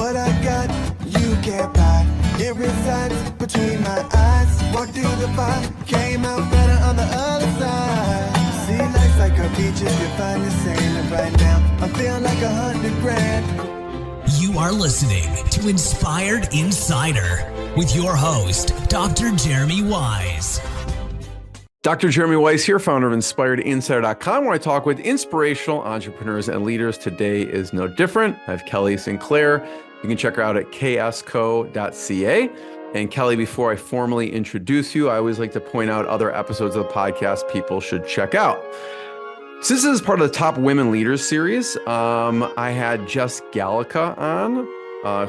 What I got, you can't buy. It resides between my eyes. Walked through the fire, came out better on the other side. See, life's like a beach if you find the sand. Right now, I'm feeling like 100 grand. You are listening to Inspired Insider with your host, Dr. Jeremy Wise. Dr. Jeremy Wise here, founder of InspiredInsider.com, where I talk with inspirational entrepreneurs and leaders. Today is no different. I have Kelly Sinclair. You can check her out at KS&Co.ca. And Kelly, before I formally introduce you, I always like to point out other episodes of the podcast people should check out. Since this is part of the Top Women Leaders series, I had Jess Gallica on,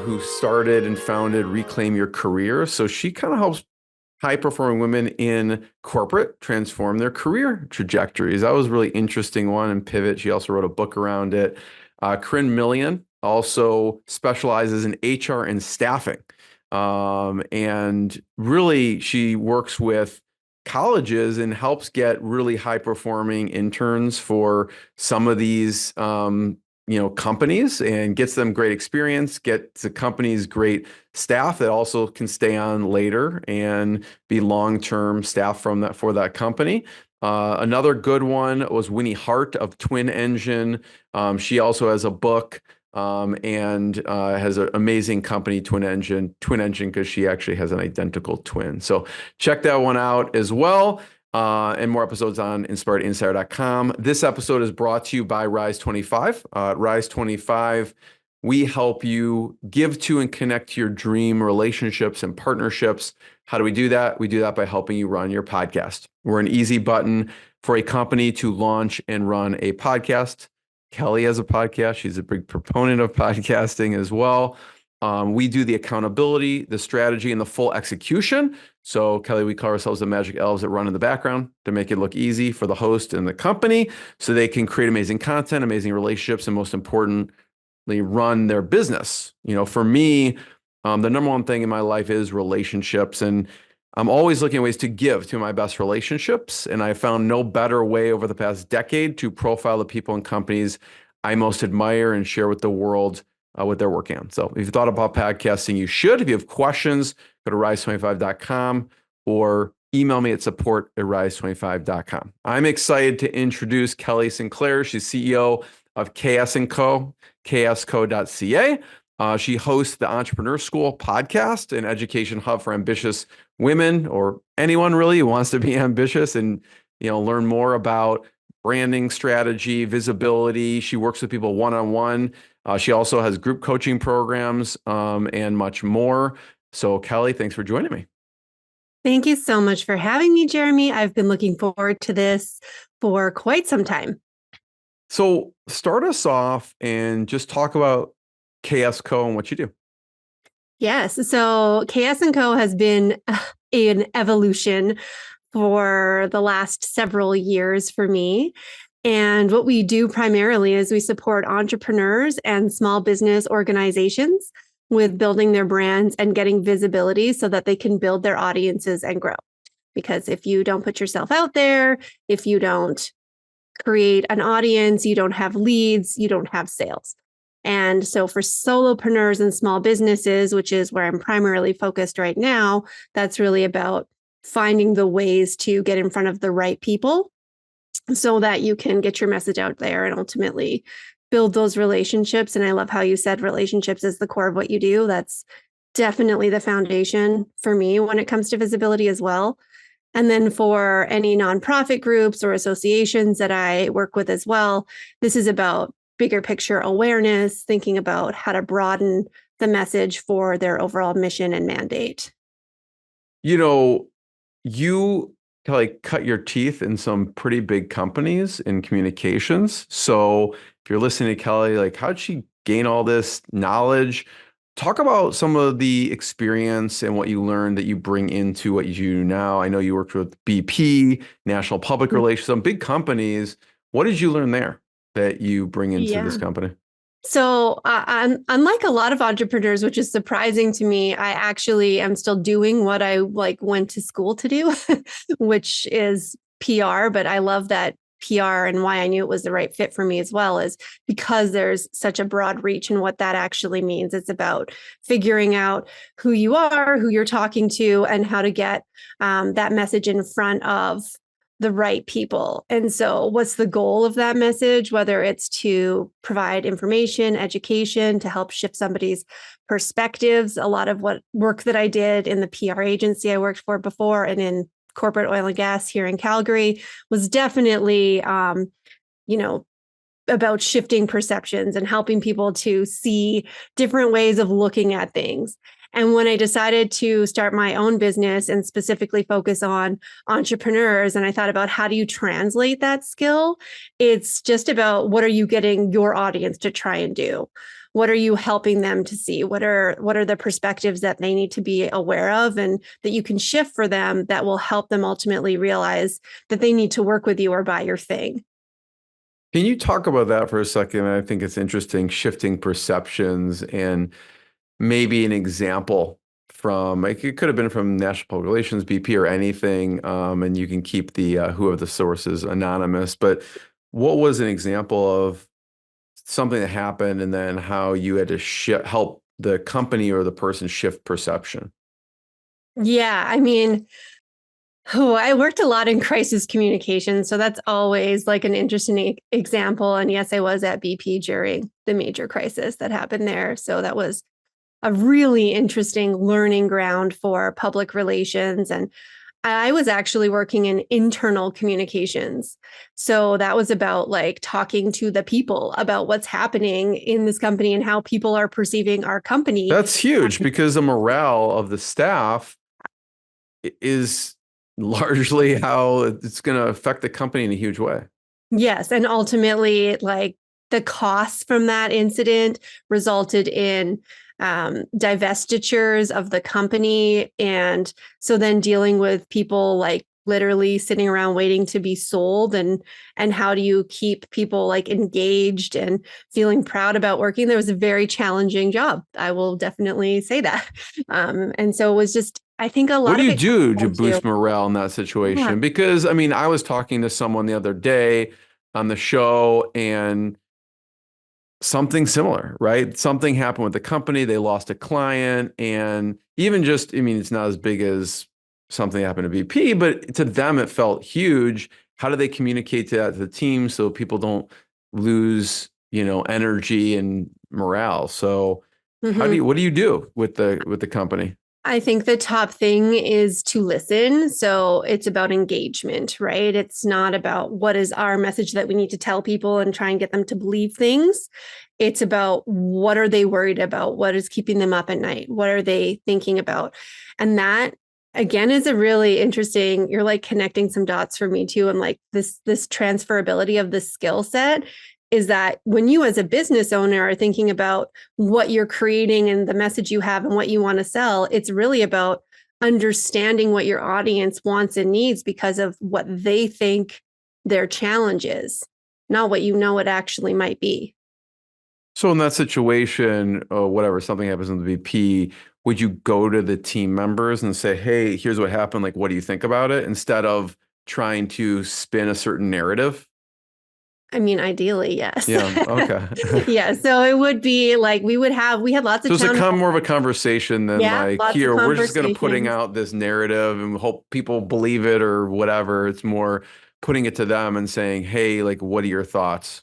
who started and founded Reclaim Your Career. So she kind of helps high-performing women in corporate transform their career trajectories. That was a really interesting one. And Pivot, she also wrote a book around it. Corinne Millian also specializes in HR and staffing. And really, she works with colleges and helps get really high-performing interns for some of these companies, and gets them great experience, gets the companies great staff that also can stay on later and be long-term staff for that company. Another good one was Winnie Hart of Twin Engine. She also has a book and has an amazing company, Twin Engine, because she actually has an identical twin. So check that one out as well. And more episodes on InspiredInsider.com. This episode is brought to you by Rise 25. Rise 25, we help you give to and connect to your dream relationships and partnerships. How do we do that? We do that by helping you run your podcast. We're an easy button for a company to launch and run a podcast. Kelly has a podcast. She's a big proponent of podcasting as well. We do the accountability, the strategy, and the full execution. So Kelly, we call ourselves the magic elves that run in the background to make it look easy for the host and the company so they can create amazing content, amazing relationships, and most importantly, run their business. For me, the number one thing in my life is relationships. And I'm always looking at ways to give to my best relationships. And I found no better way over the past decade to profile the people and companies I most admire and share with the world what they're working on. So if you've thought about podcasting, you should. If you have questions, go to rise25.com or email me at support@rise25.com. I'm excited to introduce Kelly Sinclair. She's CEO of KS&Co, ksco.ca. She hosts the Entrepreneur School podcast, an education hub for ambitious women or anyone really who wants to be ambitious and learn more about branding strategy, visibility. She works with people one-on-one. She also has group coaching programs and much more. So Kelly, thanks for joining me. Thank you so much for having me, Jeremy. I've been looking forward to this for quite some time. So start us off and just talk about KS&Co and what you do. Yes. So KS&Co has been an evolution for the last several years for me. And what we do primarily is we support entrepreneurs and small business organizations with building their brands and getting visibility so that they can build their audiences and grow. Because if you don't put yourself out there, if you don't create an audience, you don't have leads, you don't have sales. And so for solopreneurs and small businesses, which is where I'm primarily focused right now, that's really about finding the ways to get in front of the right people so that you can get your message out there and ultimately build those relationships. And I love how you said relationships is the core of what you do. That's definitely the foundation for me when it comes to visibility as well. And then for any nonprofit groups or associations that I work with as well, this is about bigger picture awareness, thinking about how to broaden the message for their overall mission and mandate. You cut your teeth in some pretty big companies in communications. So if you're listening to Kelly, how'd she gain all this knowledge? Talk about some of the experience and what you learned that you bring into what you do now. I know you worked with BP, National Public Relations, some big companies. What did you learn there that you bring into this company? So unlike a lot of entrepreneurs, which is surprising to me, I actually am still doing what I went to school to do, which is PR. But I love that PR and why I knew it was the right fit for me as well is because there's such a broad reach and what that actually means. It's about figuring out who you are, who you're talking to, and how to get that message in front of the right people. And so what's the goal of that message, whether it's to provide information, education, to help shift somebody's perspectives. A lot of what work that I did in the PR agency I worked for before and in corporate oil and gas here in Calgary was definitely, about shifting perceptions and helping people to see different ways of looking at things. And when I decided to start my own business and specifically focus on entrepreneurs, and I thought about how do you translate that skill, it's just about what are you getting your audience to try and do? What are you helping them to see? What are the perspectives that they need to be aware of and that you can shift for them that will help them ultimately realize that they need to work with you or buy your thing? Can you talk about that for a second? I think it's interesting, shifting perceptions and maybe an example from, like, it could have been from National Public Relations, BP, or anything, and you can keep the who are the sources anonymous. But what was an example of something that happened and then how you had to help the company or the person shift perception? Yeah, I mean, I worked a lot in crisis communication, so that's always like an interesting example. And yes, I was at BP during the major crisis that happened there. So that was a really interesting learning ground for public relations. And I was actually working in internal communications. So that was about like talking to the people about what's happening in this company and how people are perceiving our company. That's huge because the morale of the staff is largely how it's going to affect the company in a huge way. Yes. And ultimately, like the costs from that incident resulted in divestitures of the company. And so then dealing with people like literally sitting around waiting to be sold and how do you keep people like engaged and feeling proud about working? There was a very challenging job. I will definitely say that. And so it was just, I think a lot What do of you it do to comes down boost morale in that situation? Yeah. Because, I mean, I was talking to someone the other day on the show and something similar, right? Something happened with the company. They lost a client. And even just, I mean, it's not as big as something happened to BP, but to them, it felt huge. How do they communicate that to the team so people don't lose, energy and morale? So Mhm. what do you do with the company? I think the top thing is to listen. So it's about engagement, right? It's not about what is our message that we need to tell people and try and get them to believe things. It's about what are they worried about? What is keeping them up at night? What are they thinking about? And that again is a really interesting, you're like connecting some dots for me too. And like this transferability of the skill set is that when you as a business owner are thinking about what you're creating and the message you have and what you want to sell, it's really about understanding what your audience wants and needs because of what they think their challenge is, not what you know it actually might be. So in that situation, or whatever, something happens in the VP, would you go to the team members and say, hey, here's what happened. Like, what do you think about it? Instead of trying to spin a certain narrative? I mean, ideally, yes. Yeah. Okay. Yeah. So it would be like we had lots So of it's a town halls. more of a conversation than Yeah, like, lots of here, we're just going to putting conversations. out this narrative and hope people believe it or whatever. It's more putting it to them and saying, hey, like, what are your thoughts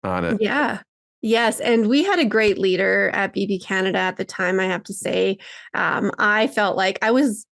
on it? Yeah. Yes. And we had a great leader at BB Canada at the time, I have to say. I felt like I was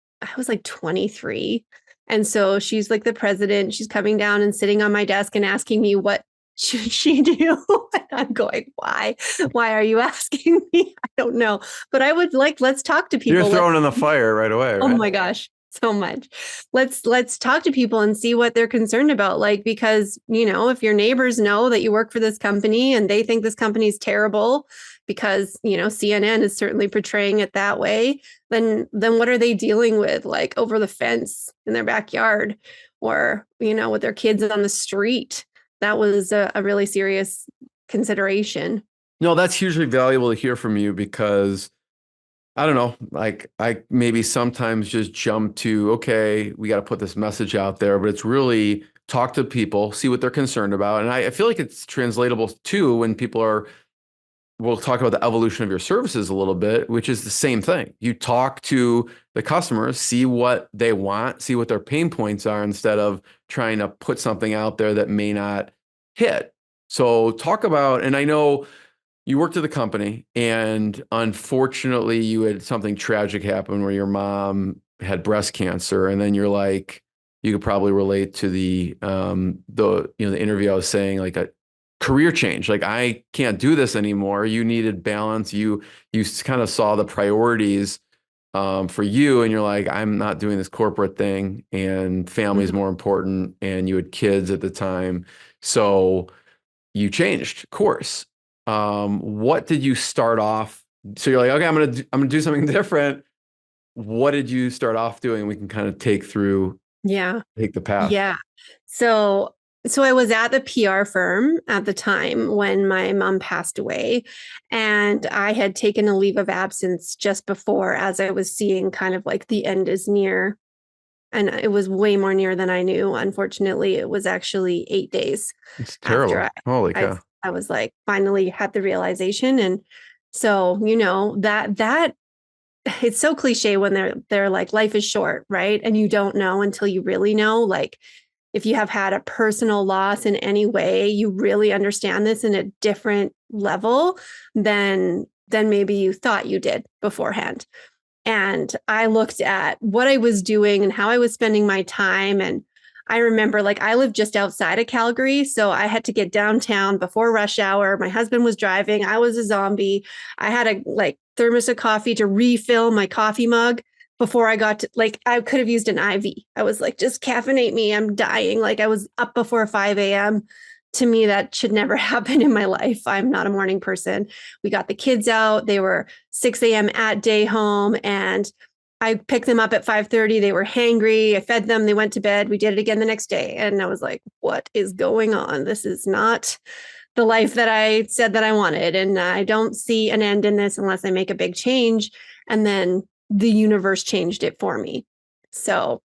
like 23. And so she's like the president. She's coming down and sitting on my desk and asking me what should she do? And I'm going, why? Why are you asking me? I don't know. But I would like, let's talk to You're people. throwing in the fire right away, Oh right? my gosh, so much. Let's talk to people and see what they're concerned about. Like, because, if your neighbors know that you work for this company and they think this company is terrible because, CNN is certainly portraying it that way, then what are they dealing with like over the fence in their backyard or, with their kids on the street? That was a really serious consideration. No, that's hugely valuable to hear from you because I don't know, like I maybe sometimes just jump to, okay, we got to put this message out there, but it's really talk to people, see what they're concerned about. And I feel like it's translatable too when we'll talk about the evolution of your services a little bit, which is the same thing. You talk to the customers, see what they want, see what their pain points are, instead of trying to put something out there that may not hit. So talk about, and I know you worked at the company, and unfortunately you had something tragic happen where your mom had breast cancer, and then you're like, you could probably relate to the interview I was saying, like a career change. Like, I can't do this anymore. You needed balance. You kind of saw the priorities for you, and you're like, I'm not doing this corporate thing, and family is more important. And you had kids at the time, so you changed course. What did you start off? So you're like, okay, I'm gonna do something different. What did you start off doing? We can kind of take the path. Yeah. So I was at the PR firm at the time when my mom passed away, and I had taken a leave of absence just before, as I was seeing kind of like the end is near. And it was way more near than I knew. Unfortunately, it was actually 8 days It's terrible. after Holy cow. I was like, finally had the realization. And so, that it's so cliche when they're like, life is short, right? And you don't know until you really know. Like, if you have had a personal loss in any way, you really understand this in a different level than maybe you thought you did beforehand. And I looked at what I was doing and how I was spending my time. And I remember, like, I lived just outside of Calgary, so I had to get downtown before rush hour. My husband was driving. I was a zombie. I had a thermos of coffee to refill my coffee mug before I got to, I could have used an IV. I was like, just caffeinate me. I'm dying. Like, I was up before 5 a.m. To me, that should never happen in my life. I'm not a morning person. We got the kids out. They were 6 a.m. at day home, and I picked them up at 5:30. They were hangry. I fed them. They went to bed. We did it again the next day. And I was like, what is going on? This is not the life that I said that I wanted. And I don't see an end in this unless I make a big change. And then the universe changed it for me. So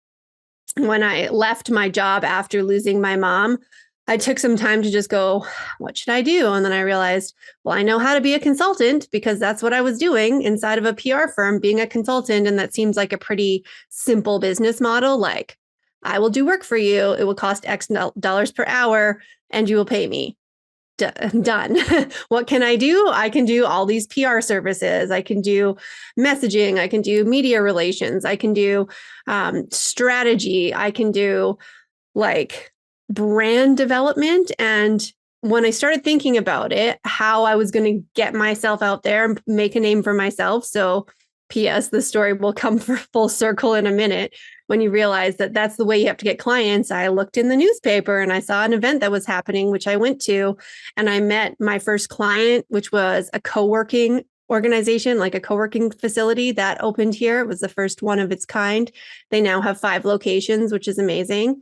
when I left my job after losing my mom, I took some time to just go, what should I do? And then I realized, well, I know how to be a consultant, because that's what I was doing inside of a PR firm, being a consultant. And that seems like a pretty simple business model. Like, I will do work for you. It will cost X dollars per hour and you will pay me. Done. What can I do? I can do all these PR services. I can do messaging. I can do media relations. I can do strategy. I can do brand development. And when I started thinking about it, how I was going to get myself out there and make a name for myself. So P.S. the story will come for full circle in a minute. When you realize that that's the way you have to get clients, I looked in the newspaper and I saw an event that was happening, which I went to, and I met my first client, which was a co-working organization, like a co-working facility that opened here. It was the first one of its kind. They now have 5 locations, which is amazing.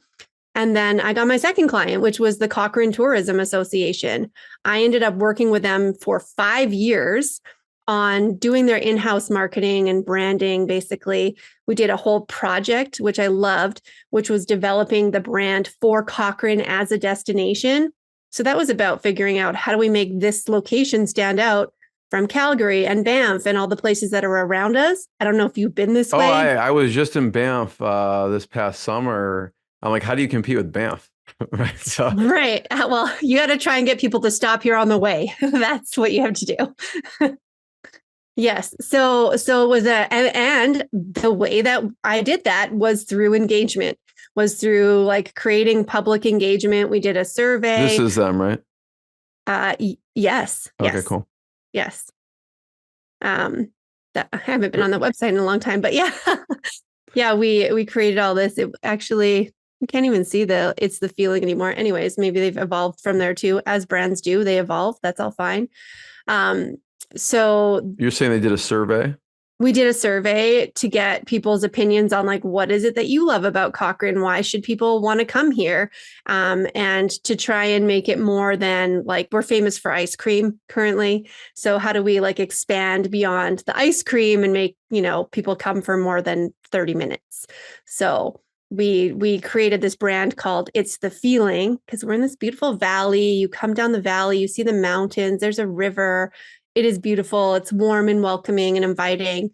And then I got my second client, which was the Cochrane Tourism Association. I ended up working with them for 5 years on doing their in-house marketing and branding. Basically, we did a whole project, which I loved, which was developing the brand for Cochrane as a destination. So that was about figuring out, how do we make this location stand out from Calgary and Banff and all the places that are around us? I don't know if you've been this way. I was just in Banff this past summer. I'm like, how do you compete with Banff? Right. So. Right. Well, you got to try and get people to stop here on the way. That's what you have to do. Yes. So it was and the way that I did that was through engagement, was through creating public engagement. We did a survey. This is them, right? Yes. Okay, yes, cool. Yes. That I haven't been on the website in a long time, but yeah. Yeah, we created all this. It actually, you can't even see it's the feeling anymore. Anyways, maybe they've evolved from there too, as brands do. They evolve. That's all fine. So you're saying they did a survey? We did a survey to get people's opinions on what is it that you love about Cochrane? Why should people want to come here? And to try and make it more than we're famous for ice cream currently. So how do we expand beyond the ice cream and make, people come for more than 30 minutes? So we created this brand called It's the Feeling, because we're in this beautiful valley. You come down the valley, you see the mountains, there's a river. It is beautiful. It's warm and welcoming and inviting.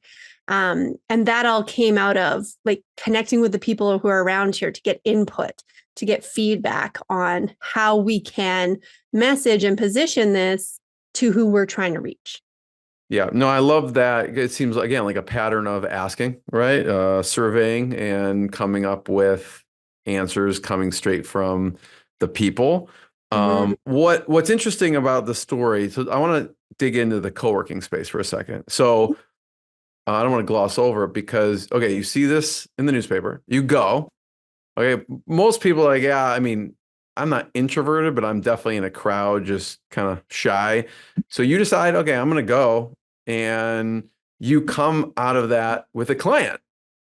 And that all came out of like connecting with the people who are around here to get input, to get feedback on how we can message and position this to who we're trying to reach. Yeah, no, I love that. It seems, again, like a pattern of asking, right? Surveying and coming up with answers coming straight from the people. What's interesting about the story, so I want to dig into the co-working space for a second. So I don't want to gloss over it because, okay, you see this in the newspaper, you go, okay, most people are like, yeah, I mean, I'm not introverted, but I'm definitely in a crowd, just kind of shy. So you decide, okay, I'm going to go, and you come out of that with a client,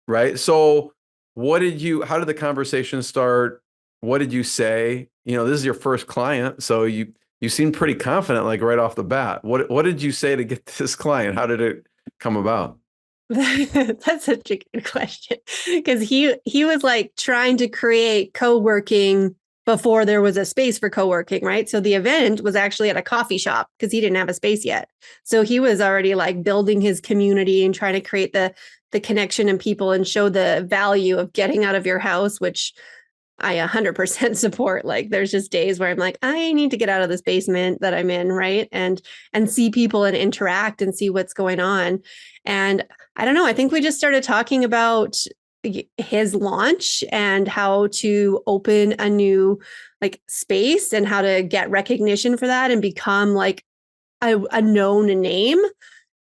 right? So how did the conversation start? What did you say? You know, this is your first client, so you seem pretty confident, like right off the bat. What did you say to get this client? How did it come about? That's such a good question, because he was like trying to create co-working before there was a space for co-working, right? So the event was actually at a coffee shop because he didn't have a space yet. So he was already like building his community and trying to create the connection and people and show the value of getting out of your house, which I 100% support. Like there's just days where I'm like, I need to get out of this basement that I'm in, right? And see people and interact and see what's going on. And I don't know, I think we just started talking about his launch and how to open a new like space and how to get recognition for that and become like a known name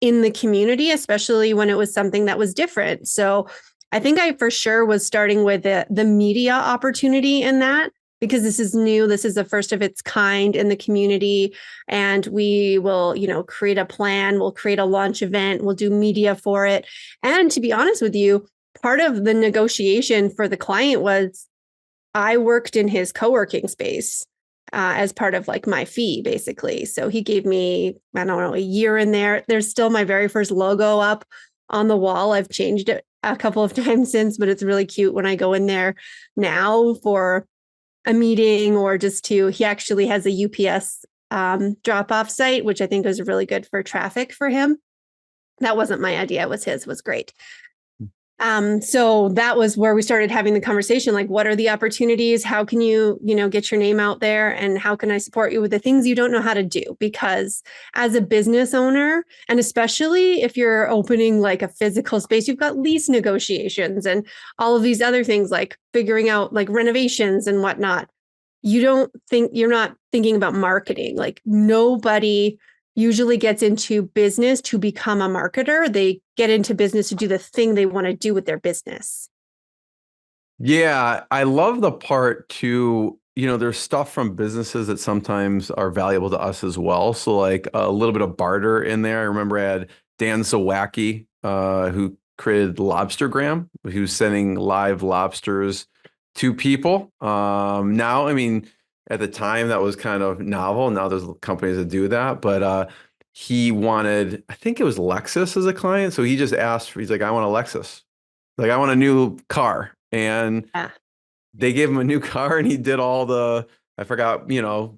in the community, especially when it was something that was different. So I think I for sure was starting with the media opportunity in that, because this is new. This is the first of its kind in the community. And we will, create a plan. We'll create a launch event. We'll do media for it. And to be honest with you, part of the negotiation for the client was I worked in his co-working space as part of like my fee, basically. So he gave me, I don't know, a year in there. There's still my very first logo up on the wall. I've changed it a couple of times since, but it's really cute when I go in there now for a meeting or just he actually has a UPS drop-off site, which I think is really good for traffic for him. That wasn't my idea. It was his. It was great. So that was where we started having the conversation, like, what are the opportunities? How can you, get your name out there? And how can I support you with the things you don't know how to do? Because as a business owner, and especially if you're opening like a physical space, you've got lease negotiations and all of these other things, like figuring out like renovations and whatnot. You're not thinking about marketing. Like nobody usually gets into business to become a marketer. They get into business to do the thing they want to do with their business. Yeah, I love the part too, there's stuff from businesses that sometimes are valuable to us as well. So like a little bit of barter in there. I remember I had Dan Zawacki, who created Lobstergram, he was sending live lobsters to people. Now, I mean, at the time that was kind of novel. Now there's companies that do that, but he wanted, I think it was Lexus as a client. So he just asked, he's like, I want a Lexus. Like I want a new car. And they gave him a new car and he did all I forgot,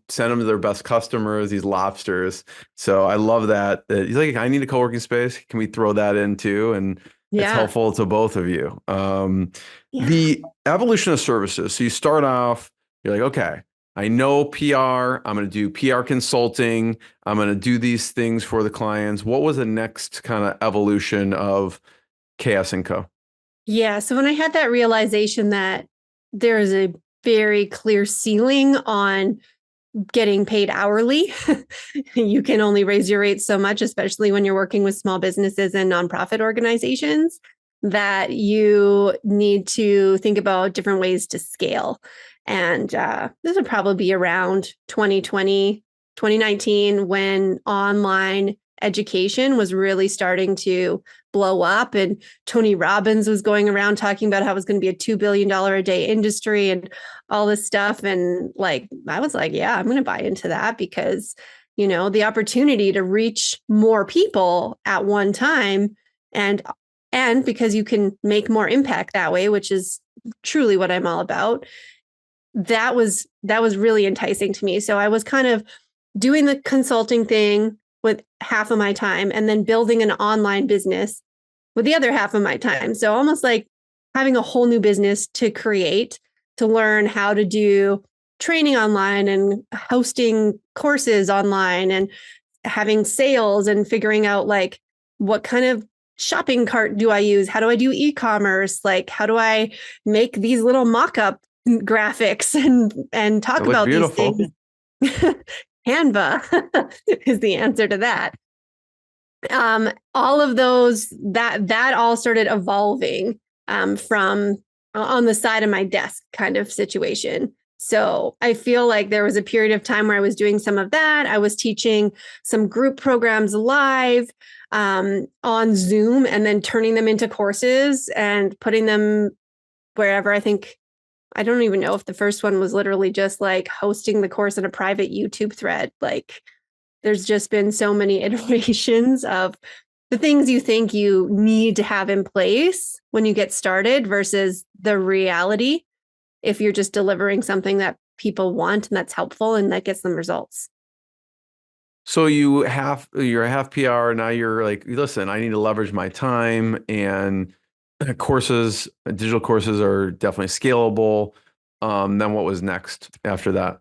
send them to their best customers, these lobsters. So I love that. He's like, I need a co-working space. Can we throw that in too? And it's helpful to both of you. The evolution of services. So you start off, you're like, okay, I know PR. I'm going to do PR consulting. I'm going to do these things for the clients. What was the next kind of evolution of KS&Co? Yeah. So when I had that realization that there is a very clear ceiling on getting paid hourly, you can only raise your rates so much, especially when you're working with small businesses and nonprofit organizations, that you need to think about different ways to scale. And this would probably be around 2020, 2019, when online education was really starting to blow up. And Tony Robbins was going around talking about how it was going to be a $2 billion a day industry and all this stuff. And like, I was like, yeah, I'm going to buy into that because, the opportunity to reach more people at one time and because you can make more impact that way, which is truly what I'm all about. That was really enticing to me. So I was kind of doing the consulting thing with half of my time and then building an online business with the other half of my time. So almost like having a whole new business to create, to learn how to do training online and hosting courses online and having sales and figuring out like what kind of shopping cart do I use? How do I do e-commerce? Like, how do I make these little mock-up graphics and talk about beautiful. these things? Canva is the answer to that. All of those, that all started evolving from on the side of my desk kind of situation. So I feel like there was a period of time where I was doing some of that. I was teaching some group programs live on Zoom and then turning them into courses and putting them wherever. I don't even know if the first one was literally just like hosting the course in a private YouTube thread. Like there's just been so many iterations of the things you think you need to have in place when you get started versus the reality if you're just delivering something that people want and that's helpful and that gets them results. So you're half PR. Now you're like, listen, I need to leverage my time, and courses, digital courses are definitely scalable. Then what was next after that?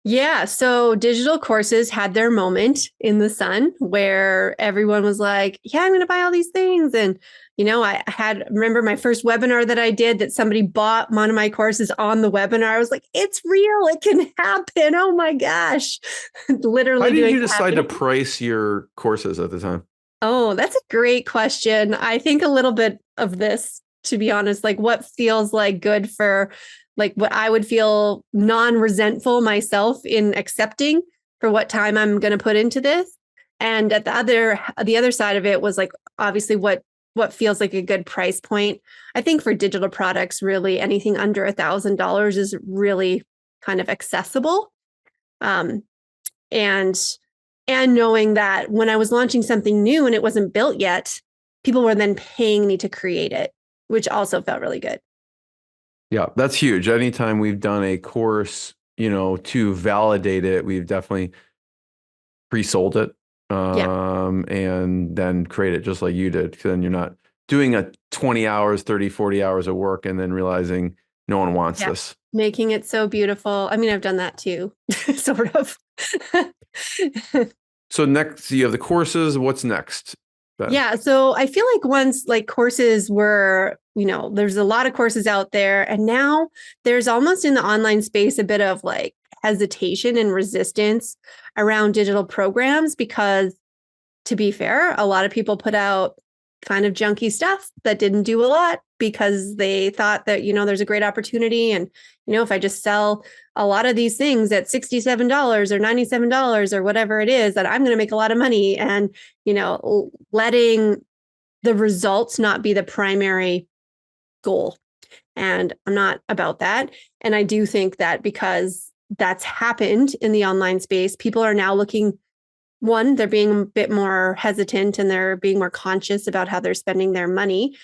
Yeah. So digital courses had their moment in the sun where everyone was like, yeah, I'm going to buy all these things. And, I remember my first webinar that I did that somebody bought one of my courses on the webinar. I was like, it's real. It can happen. Oh my gosh. Literally. How did you decide to price your courses at the time? Oh, that's a great question. I think a little bit of this, to be honest, like what feels like good for like what I would feel non-resentful myself in accepting for what time I'm going to put into this. And at the other side of it was like, obviously what feels like a good price point. I think for digital products, really anything under $1,000 is really kind of accessible. And knowing that when I was launching something new and it wasn't built yet, people were then paying me to create it, which also felt really good. Yeah, that's huge. Anytime we've done a course, to validate it, we've definitely pre-sold it, and then create it just like you did. Because then you're not doing a 20 hours, 30, 40 hours of work and then realizing no one wants this. Making it so beautiful. I mean, I've done that too, sort of. So next, you have the courses. What's next? Yeah. So I feel like once like courses were, there's a lot of courses out there. And now there's almost in the online space a bit of like hesitation and resistance around digital programs because, to be fair, a lot of people put out kind of junky stuff that didn't do a lot because they thought that, there's a great opportunity. And, if I just sell a lot of these things at $67 or $97 or whatever it is, that I'm going to make a lot of money. And, letting the results not be the primary goal. And I'm not about that. And I do think that because that's happened in the online space, people are now looking. One, they're being a bit more hesitant and they're being more conscious about how they're spending their money.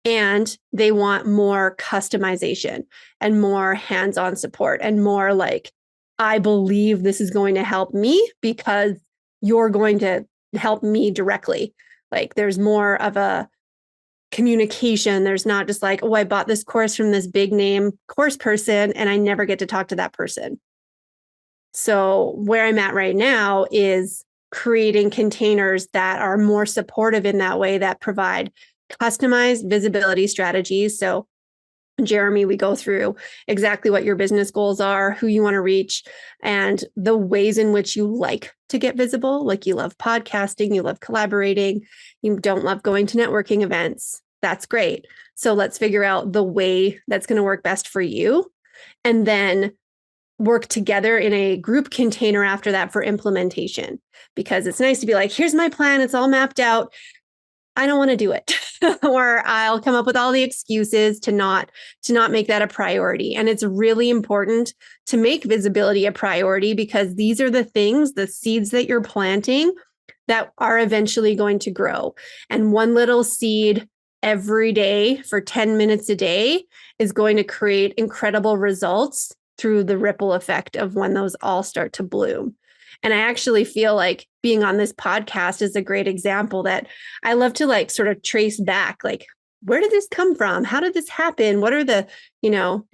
And they want more customization and more hands-on support and more like, I believe this is going to help me because you're going to help me directly. Like there's more of a communication. There's not just like, oh, I bought this course from this big name course person and I never get to talk to that person. So where I'm at right now is creating containers that are more supportive in that way, that provide customized visibility strategies. So Jeremy, we go through exactly what your business goals are, who you want to reach, and the ways in which you like to get visible. Like you love podcasting, you love collaborating, you don't love going to networking events. That's great. So let's figure out the way that's going to work best for you. And then work together in a group container after that for implementation, because it's nice to be like, here's my plan. It's all mapped out. I don't want to do it. Or I'll come up with all the excuses to not make that a priority. And it's really important to make visibility a priority because these are the things, the seeds that you're planting that are eventually going to grow. And one little seed every day for 10 minutes a day is going to create incredible results through the ripple effect of when those all start to bloom. And I actually feel like being on this podcast is a great example that I love to like sort of trace back, like, where did this come from? How did this happen? What are the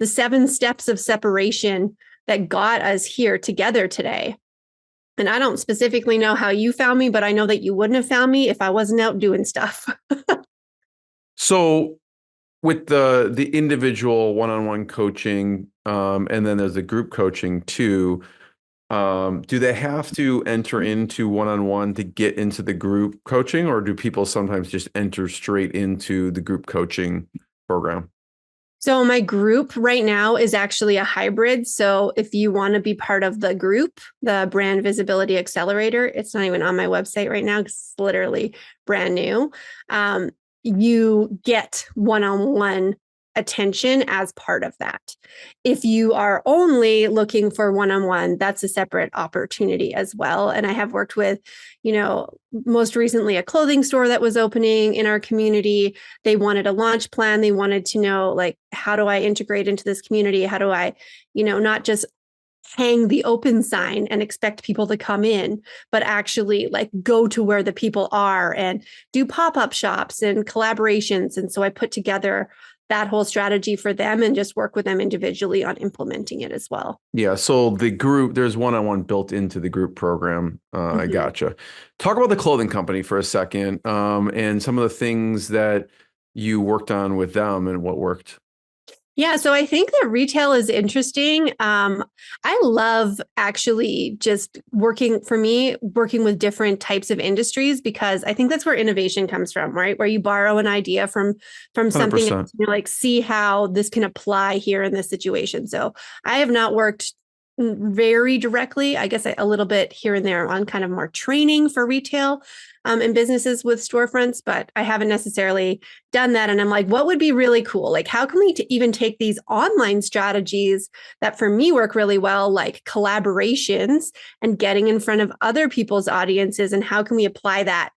7 steps of separation that got us here together today? And I don't specifically know how you found me, but I know that you wouldn't have found me if I wasn't out doing stuff. So with the individual one-on-one coaching, and then there's the group coaching too, do they have to enter into one-on-one to get into the group coaching, or do people sometimes just enter straight into the group coaching program? So my group right now is actually a hybrid. So if you want to be part of the group, the Brand Visibility Accelerator, it's not even on my website right now because it's literally brand new. You get one-on-one attention as part of that. If you are only looking for one-on-one, that's a separate opportunity as well. And I have worked with, most recently a clothing store that was opening in our community. They wanted a launch plan. They wanted to know, like, how do I integrate into this community? How do I, not just hang the open sign and expect people to come in, but actually like go to where the people are and do pop-up shops and collaborations. And so I put together that whole strategy for them and just work with them individually on implementing it as well. Yeah. So the group, there's one-on-one built into the group program. I gotcha. Talk about the clothing company for a second, and some of the things that you worked on with them and what worked. Yeah, so I think that retail is interesting. I love actually just working with different types of industries, because I think that's where innovation comes from, right? Where you borrow an idea from something and you like see how this can apply here in this situation. So I have not worked very directly, I guess a little bit here and there on kind of more training for retail and businesses with storefronts, but I haven't necessarily done that. And I'm like, what would be really cool? Like, how can we even take these online strategies that for me work really well, like collaborations and getting in front of other people's audiences, and how can we apply that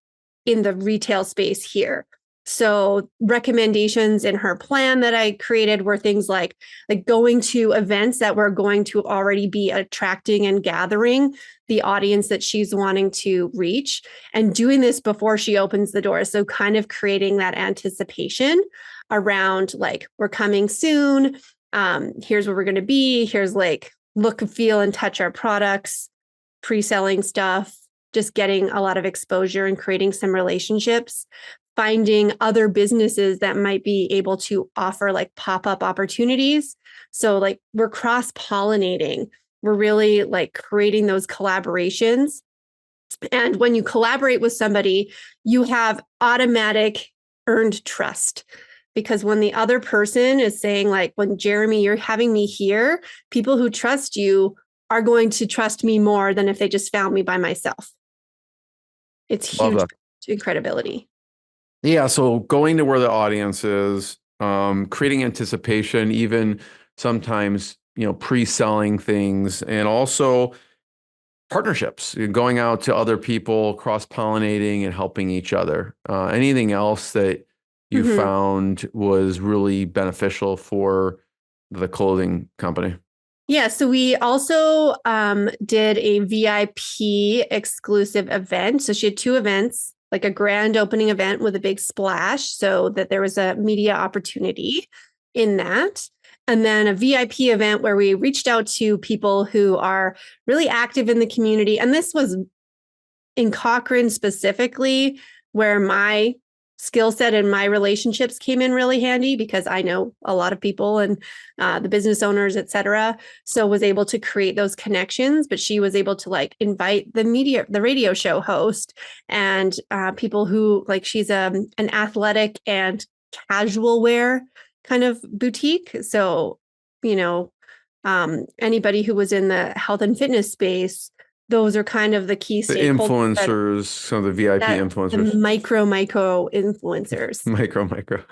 in the retail space here? So recommendations in her plan that I created were things like going to events that were going to already be attracting and gathering the audience that she's wanting to reach, and doing this before she opens the door. So kind of creating that anticipation around like, we're coming soon. Here's where we're going to be. Here's like look, feel, and touch our products, pre-selling stuff, just getting a lot of exposure and creating some relationships, finding other businesses that might be able to offer like pop-up opportunities. So like we're cross-pollinating. We're really like creating those collaborations. And when you collaborate with somebody, you have automatic earned trust. Because when the other person is saying like, when Jeremy, you're having me here, people who trust you are going to trust me more than if they just found me by myself. It's huge credibility. Yeah. So going to where the audience is, creating anticipation, even sometimes, pre-selling things, and also partnerships, going out to other people, cross-pollinating and helping each other. Anything else that you found was really beneficial for the clothing company? Yeah, so we also did a VIP exclusive event. So she had 2 events, like a grand opening event with a big splash, so that there was a media opportunity in that. And then a VIP event where we reached out to people who are really active in the community. And this was in Cochrane specifically, where my skill set and my relationships came in really handy, because I know a lot of people and the business owners, et cetera. So was able to create those connections, but she was able to like invite the radio show host and people who like, she's an athletic and casual wear kind of boutique. So, anybody who was in the health and fitness space, those are kind of the key stakeholders. The influencers, some of the VIP influencers. The micro influencers. Micro.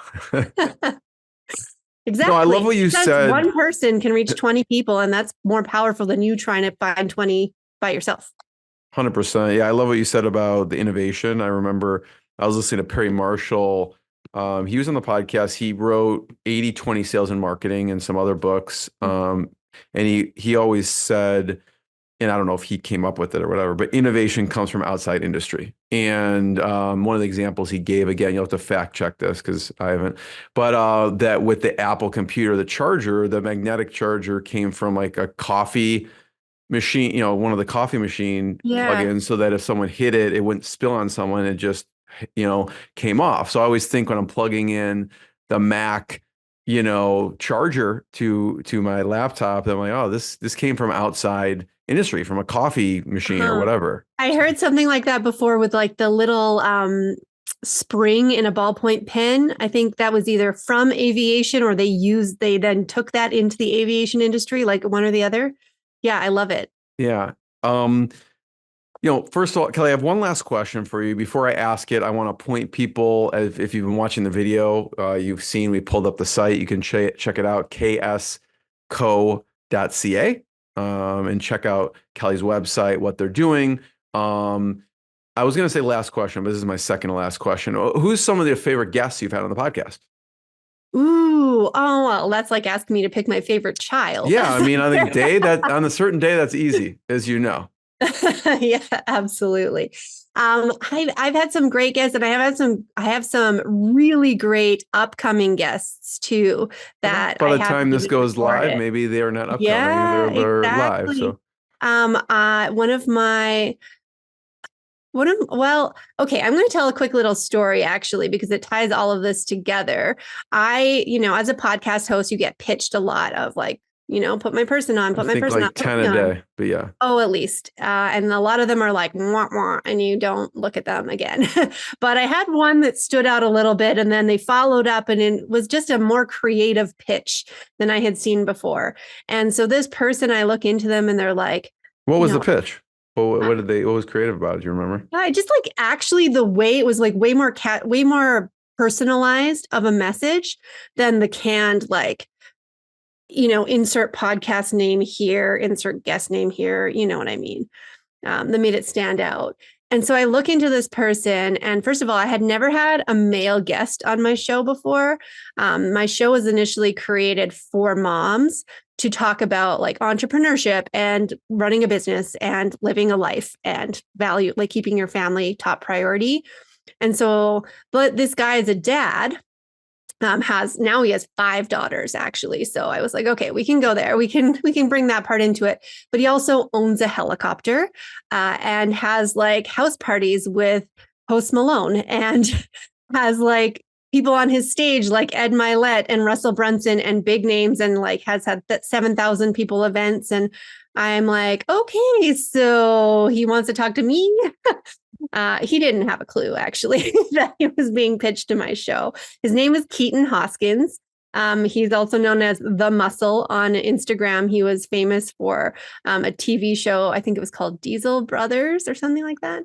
Exactly. No, I love what you said. One person can reach 20 people, and that's more powerful than you trying to find 20 by yourself. 100%. Yeah, I love what you said about the innovation. I remember I was listening to Perry Marshall He was on the podcast. He wrote 80/20 Sales and Marketing and some other books. And he always said, and I don't know if he came up with it or whatever, but innovation comes from outside industry. And one of the examples he gave, again, you'll have to fact check this because I haven't, but that with the Apple computer, the charger, the magnetic charger came from like a coffee machine, one of the coffee machine Yeah. plugins, so that if someone hit it, it wouldn't spill on someone. It just, came off. So I always think when I'm plugging in the Mac, charger to my laptop, I'm like, oh, this came from outside industry, from a coffee machine or whatever. I heard something like that before with like the little spring in a ballpoint pen. I think that was either from aviation or they then took that into the aviation industry, like one or the other. Yeah, I love it. Yeah. First of all, Kelly, I have one last question for you. Before I ask it, I want to point people, if you've been watching the video, you've seen we pulled up the site. You can check it out, ksco.ca, and check out Kelly's website, what they're doing. I was going to say last question, but this is my second to last question. Who's some of your favorite guests you've had on the podcast? Ooh, oh, well, that's like asking me to pick my favorite child. Yeah, I mean, on a certain day, that's easy, as you know. Yeah, absolutely. I've had some great guests, and I have some really great upcoming guests too. That by the time this goes live, maybe they are not upcoming; they're live. So, okay, I'm going to tell a quick little story actually, because it ties all of this together. As a podcast host, you get pitched a lot of like, put my person on, put my person like on. 10 a day, but yeah. Oh, at least. And a lot of them are like, wah, wah, and you don't look at them again. But I had one that stood out a little bit, and then they followed up, and it was just a more creative pitch than I had seen before. And so this person, I look into them and they're like, what was the pitch? What was creative about it? Do you remember? I just like, actually the way it was like way more personalized of a message than the canned, like, insert podcast name here, insert guest name here. You know what I mean? That made it stand out. And so I look into this person, and first of all, I had never had a male guest on my show before. My show was initially created for moms to talk about like entrepreneurship and running a business and living a life and value, like keeping your family top priority. And so, but this guy is a dad. He has 5 daughters actually. So I was like, okay, we can go there. We can bring that part into it. But he also owns a helicopter and has like house parties with Post Malone and has like people on his stage like Ed Milet and Russell Brunson and big names, and like has had that 7,000 people events. And I'm like, okay, so he wants to talk to me. He didn't have a clue, actually, that he was being pitched to my show. His name is Keaton Hoskins. He's also known as The Muscle on Instagram. He was famous for a TV show. I think it was called Diesel Brothers or something like that.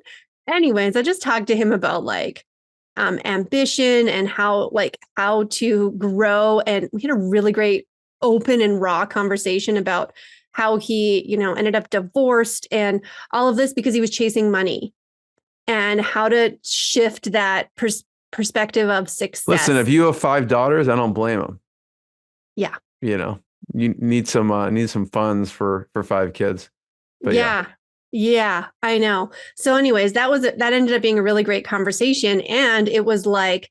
Anyways, I just talked to him about like ambition and how to grow. And we had a really great open and raw conversation about how he, ended up divorced and all of this because he was chasing money, and how to shift that perspective of success. Listen, if you have 5 daughters, I don't blame them. Yeah. You need some funds for 5 kids. But yeah, I know. So anyways, that ended up being a really great conversation. And it was like,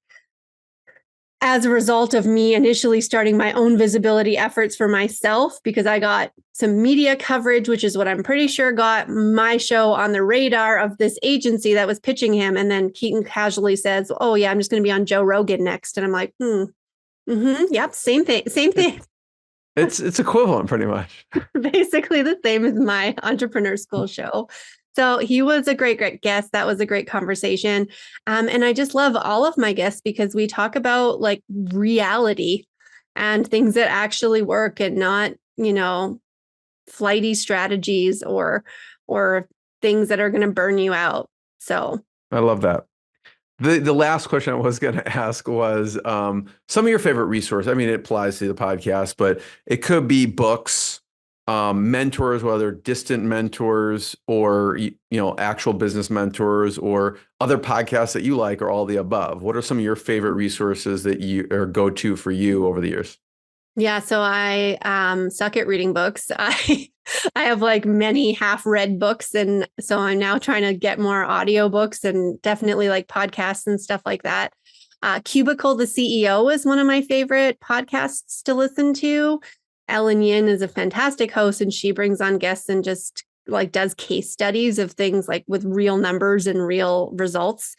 as a result of me initially starting my own visibility efforts for myself, because I got some media coverage, which is what I'm pretty sure got my show on the radar of this agency that was pitching him. And then Keaton casually says, oh yeah, I'm just going to be on Joe Rogan next. And I'm like, yep, same thing. It's equivalent pretty much. Basically the same as my entrepreneur school show. So he was a great guest. That was a great conversation. And I just love all of my guests because we talk about like reality and things that actually work, and not, flighty strategies or things that are going to burn you out. So I love that. The last question I was going to ask was some of your favorite resources. I mean, it applies to the podcast, but it could be books, mentors, whether distant mentors or actual business mentors or other podcasts that you like, or all the above? What are some of your favorite resources that you or go to for you over the years? Yeah, so I suck at reading books. I have like many half-read books, and so I'm now trying to get more audiobooks and definitely like podcasts and stuff like that. Cubicle the CEO is one of my favorite podcasts to listen to. Ellen Yin is a fantastic host, and she brings on guests and just like does case studies of things like with real numbers and real results,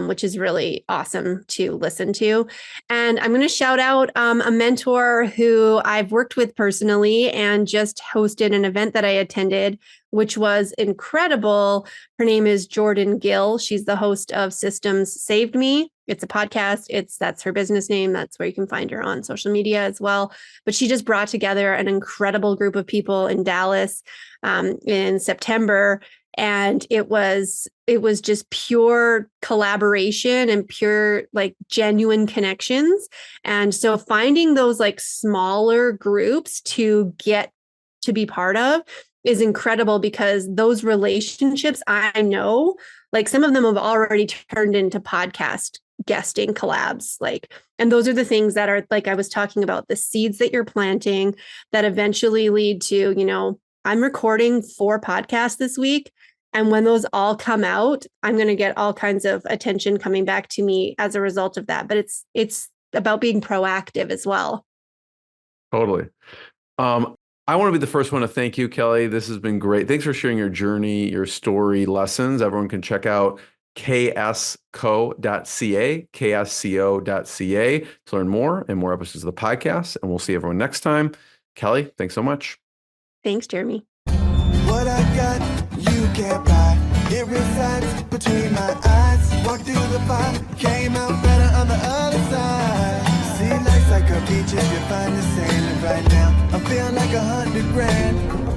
which is really awesome to listen to. And I'm going to shout out a mentor who I've worked with personally and just hosted an event that I attended, which was incredible. Her name is Jordan Gill. She's the host of Systems Saved Me. It's a podcast. That's her business name. That's where you can find her on social media as well. But she just brought together an incredible group of people in Dallas in September. And it was just pure collaboration and pure like genuine connections. And so finding those like smaller groups to get to be part of is incredible, because those relationships, I know, like some of them have already turned into podcast guesting collabs, and those are the things that are, like I was talking about, the seeds that you're planting that eventually lead to, I'm recording 4 podcasts this week. And when those all come out, I'm going to get all kinds of attention coming back to me as a result of that. But it's about being proactive as well. Totally. I want to be the first one to thank you, Kelly. This has been great. Thanks for sharing your journey, your story, lessons. Everyone can check out ksco.ca, ksco.ca to learn more and more episodes of the podcast. And we'll see everyone next time. Kelly, thanks so much. Thanks, Jeremy. What I got, you can't buy. It resides between my eyes. Walked through the fire, came out better on the other side. See, life's like a beach if you find the sand. And right now, I feel like $100 grand.